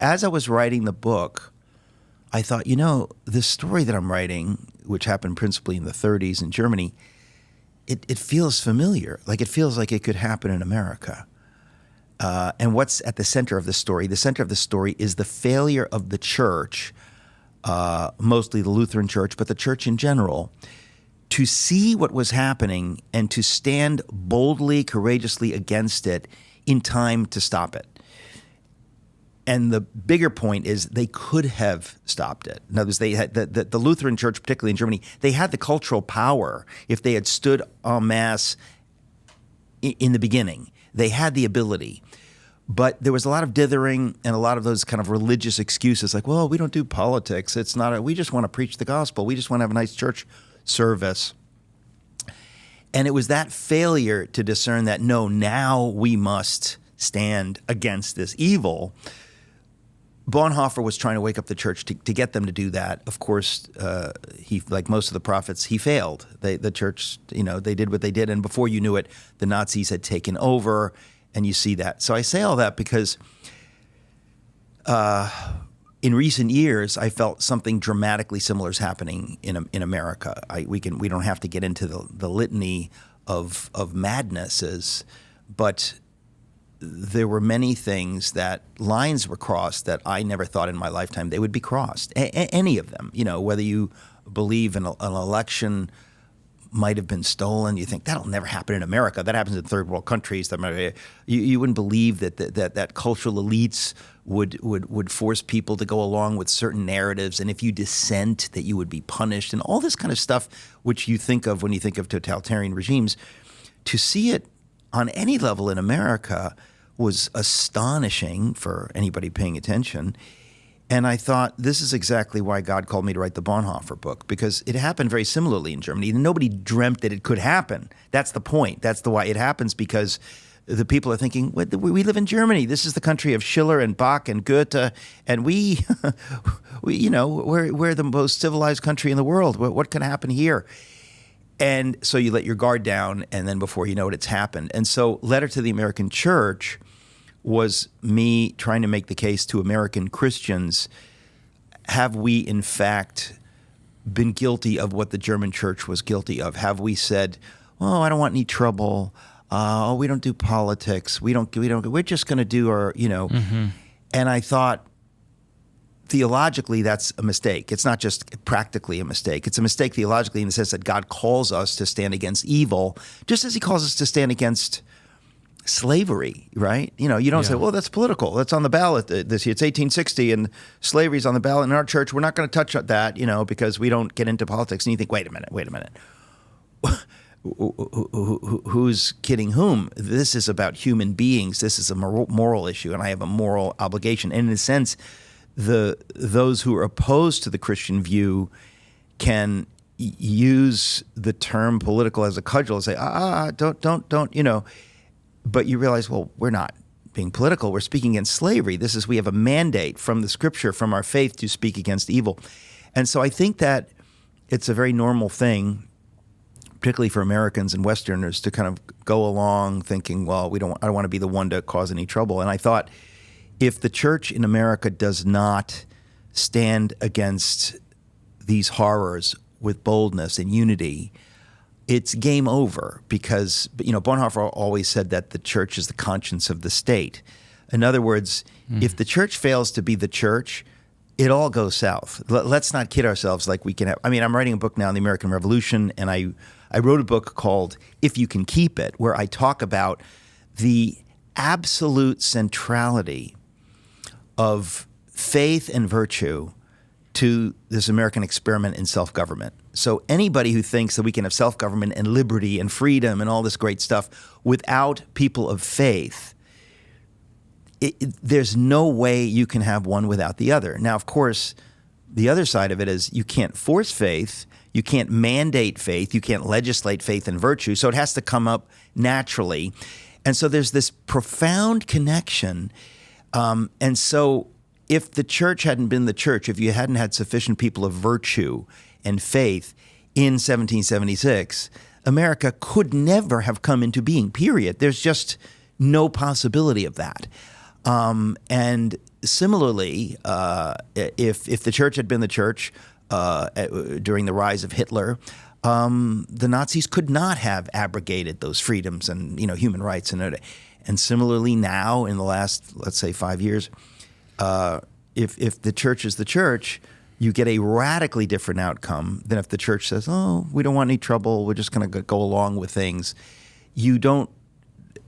as I was writing the book, I thought, this story that I'm writing, which happened principally in the 30s in Germany, it feels familiar. Like it feels like it could happen in America. And what's at the center of the story? The center of the story is the failure of the church, mostly the Lutheran church, but the church in general, to see what was happening and to stand boldly, courageously against it in time to stop it. And the bigger point is they could have stopped it. In other words, they had the Lutheran church, particularly in Germany, they had the cultural power if they had stood en masse in the beginning. They had the ability. But there was a lot of dithering and a lot of those kind of religious excuses like, well, we don't do politics. It's not we just want to preach the gospel. We just want to have a nice church service. And it was that failure to discern that, no, now we must stand against this evil. Bonhoeffer was trying to wake up the church to get them to do that. Of course, he, like most of the prophets, he failed. The church, they did what they did. And before you knew it, the Nazis had taken over. And you see that. So I say all that because in recent years, I felt something dramatically similar is happening in America. We don't have to get into the litany of madnesses, but there were many things that lines were crossed that I never thought in my lifetime they would be crossed. Any of them, whether you believe in an election might have been stolen. You think that'll never happen in America. That happens in third world countries. You wouldn't believe that cultural elites would force people to go along with certain narratives, and if you dissent, that you would be punished, and all this kind of stuff, which you think of when you think of totalitarian regimes. To see it on any level in America was astonishing for anybody paying attention. And I thought, this is exactly why God called me to write the Bonhoeffer book, because it happened very similarly in Germany. Nobody dreamt that it could happen. That's the point. That's the why it happens, because the people are thinking, we live in Germany. This is the country of Schiller and Bach and Goethe, and we're the most civilized country in the world. What can happen here? And so you let your guard down, and then before you know it, it's happened. And so Letter to the American Church was me trying to make the case to American Christians, have we in fact been guilty of what the German church was guilty of? Have we said, oh, I don't want any trouble. We don't do politics. We're just going to do our, Mm-hmm. And I thought, theologically, that's a mistake. It's not just practically a mistake. It's a mistake theologically in the sense that God calls us to stand against evil, just as he calls us to stand against slavery, right? You don't say, well, that's political. That's on the ballot this year. It's 1860 and slavery's on the ballot in our church. We're not going to touch that, because we don't get into politics. And you think, wait a minute. Who's kidding whom? This is about human beings. This is a moral issue, and I have a moral obligation. And in a sense, those who are opposed to the Christian view can use the term political as a cudgel and say, don't, But you realize, well, we're not being political. We're speaking against slavery. We have a mandate from the scripture, from our faith, to speak against evil. And so I think that it's a very normal thing, particularly for Americans and Westerners, to kind of go along thinking, well, I don't want to be the one to cause any trouble. And I thought, if the church in America does not stand against these horrors with boldness and unity, it's game over, because Bonhoeffer always said that the church is the conscience of the state. In other words, if the church fails to be the church, it all goes south. Let's not kid ourselves like we can have. I'm writing a book now on the American Revolution, and I wrote a book called If You Can Keep It, where I talk about the absolute centrality of faith and virtue to this American experiment in self-government. So anybody who thinks that we can have self-government and liberty and freedom and all this great stuff without people of faith, there's no way you can have one without the other. Now, of course, the other side of it is you can't force faith, you can't mandate faith, you can't legislate faith and virtue, so it has to come up naturally. And so there's this profound connection. And so if the church hadn't been the church, if you hadn't had sufficient people of virtue and faith in 1776, America could never have come into being, period. There's just no possibility of that. And similarly, if the church had been the church during the rise of Hitler, the Nazis could not have abrogated those freedoms and human rights. And similarly now, in the last, let's say, 5 years, if the church is the church, you get a radically different outcome than if the church says, "Oh, we don't want any trouble. We're just going to go along with things." You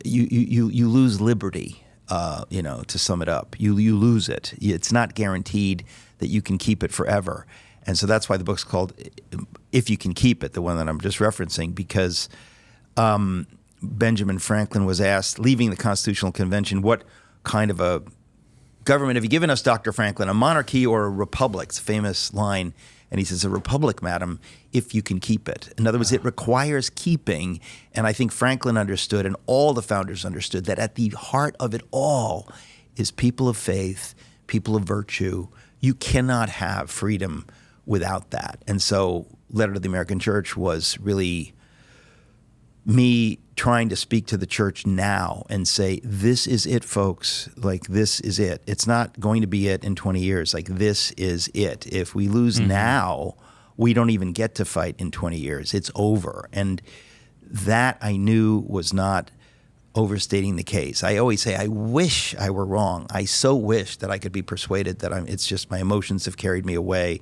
lose liberty. To sum it up, you lose it. It's not guaranteed that you can keep it forever. And so that's why the book's called "If You Can Keep It," the one that I'm just referencing, because Benjamin Franklin was asked, leaving the Constitutional Convention, what kind of a government have you given us, Dr. Franklin, a monarchy or a republic? It's a famous line. And he says, "A republic, madam, if you can keep it." In other words, it requires keeping. And I think Franklin understood, and all the founders understood, that at the heart of it all is people of faith, people of virtue. You cannot have freedom without that. And so Letter to the American Church was really me trying to speak to the church now and say, this is it, folks. Like, this is it. It's not going to be it in 20 years. Like, this is it. If we lose now, we don't even get to fight in 20 years. It's over. And that I knew was not overstating the case. I always say, I wish I were wrong. I so wish that I could be persuaded that it's just my emotions have carried me away,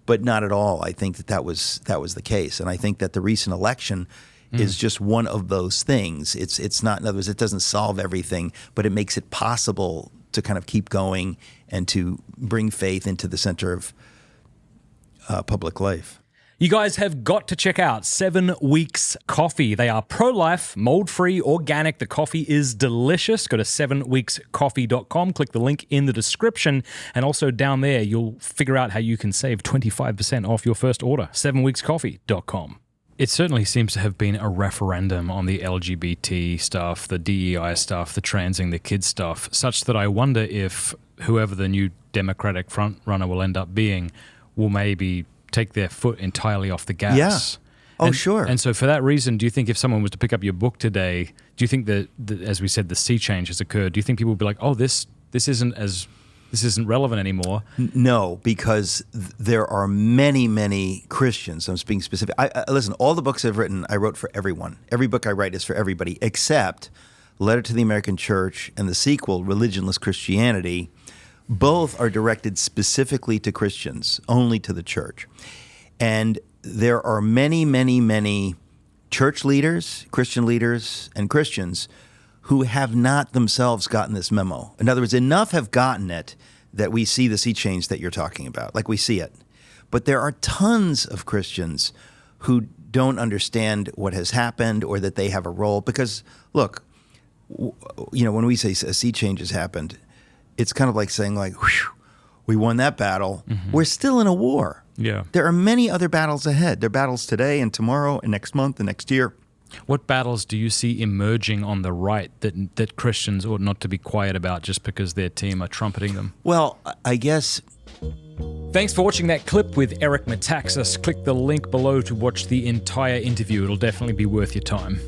but not at all. I think that was the case. And I think that the recent election is just one of those things. It's not, in other words, it doesn't solve everything, but it makes it possible to kind of keep going and to bring faith into the center of public life. You guys have got to check out 7 Weeks Coffee. They are pro-life, mold-free, organic. The coffee is delicious. Go to 7weekscoffee.com. Click the link in the description. And also down there, you'll figure out how you can save 25% off your first order. 7weekscoffee.com. It certainly seems to have been a referendum on the LGBT stuff, the DEI stuff, the transing the kids stuff, such that I wonder if whoever the new Democratic front runner will end up being will maybe take their foot entirely off the gas. Yeah. Oh, sure. And so for that reason, do you think if someone was to pick up your book today, do you think that as we said, the sea change has occurred? Do you think people would be like, oh, this isn't relevant anymore? No, because there are many, many Christians. I'm being specific. Listen, all the books I've written, I wrote for everyone. Every book I write is for everybody, except Letter to the American Church and the sequel, Religionless Christianity. Both are directed specifically to Christians, only to the church. And there are many, many, many church leaders, Christian leaders, and Christians who have not themselves gotten this memo. In other words, enough have gotten it that we see the sea change that you're talking about, like we see it. But there are tons of Christians who don't understand what has happened or that they have a role. Because, look, when we say a sea change has happened, it's kind of like saying, like, whew, we won that battle. Mm-hmm. We're still in a war. Yeah. There are many other battles ahead. There are battles today and tomorrow and next month and next year. What battles do you see emerging on the right that Christians ought not to be quiet about just because their team are trumpeting them? Well, I guess... Thanks for watching that clip with Eric Metaxas. Click the link below to watch the entire interview. It'll definitely be worth your time.